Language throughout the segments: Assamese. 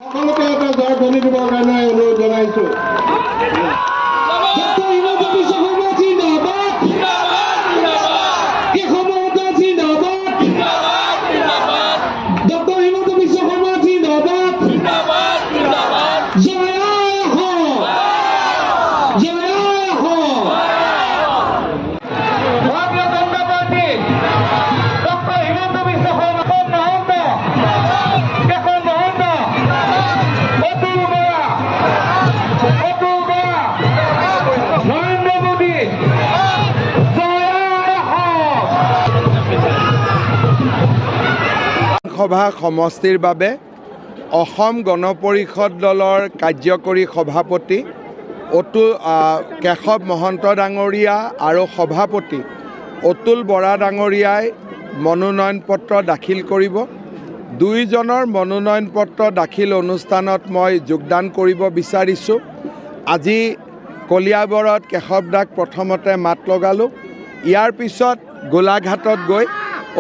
সকলোকে এটা জয়ধ্বনি দিবৰ কাৰণে অনুৰোধ জনাইছোঁ। সভা সমষ্টিৰ বাবে অসম গণ পৰিষদ দলৰ কাৰ্যকৰী সভাপতি কেশৱ মহন্ত ডাঙৰীয়া আৰু সভাপতি অতুল বৰা ডাঙৰীয়াই মনোনয়ন পত্ৰ দাখিল কৰিব। দুইজনৰ মনোনয়ন পত্ৰ দাখিল অনুষ্ঠানত মই যোগদান কৰিব বিচাৰিছোঁ। আজি কলিয়াবৰত কেশৱ দাক প্ৰথমতে মাত লগালোঁ। ইয়াৰ পিছত গোলাঘাটত গৈ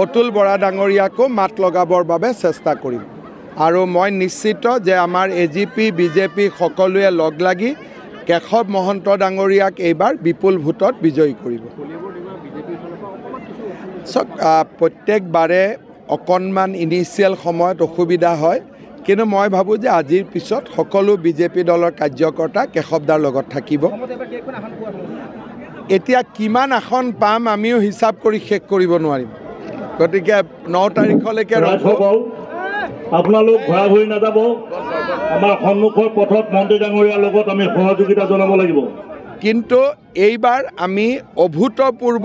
অতুল বৰা ডাঙৰীয়াকো মাত লগাবৰ বাবে চেষ্টা কৰিম আৰু মই নিশ্চিত যে আমাৰ AGP BJP সকলোৱে লগ লাগি কেশৱ মহন্ত ডাঙৰীয়াক এইবাৰ বিপুল ভোটত বিজয়ী কৰিব। প্ৰত্যেকবাৰে অকণমান ইনিচিয়েল সময়ত অসুবিধা হয়, কিন্তু মই ভাবোঁ যে আজিৰ পিছত সকলো BJP দলৰ কাৰ্যকৰ্তা কেশৱদাৰ লগত থাকিব। এতিয়া কিমান আসন পাম আমিও হিচাপ কৰি শেষ কৰিব নোৱাৰিম, গতিকে 9 তাৰিখলৈকে আপোনালোক ঘূৰা ঘূৰি নাযাব। আমাৰ সন্মুখৰ পথত মন্ত্ৰী ডাঙৰীয়াৰ লগত আমি সহযোগিতা জনাব লাগিব। কিন্তু এইবাৰ আমি অভূতপূৰ্ব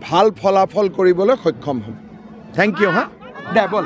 ভাল ফলাফল কৰিবলৈ সক্ষম হ'ম। Thank you. দে বল।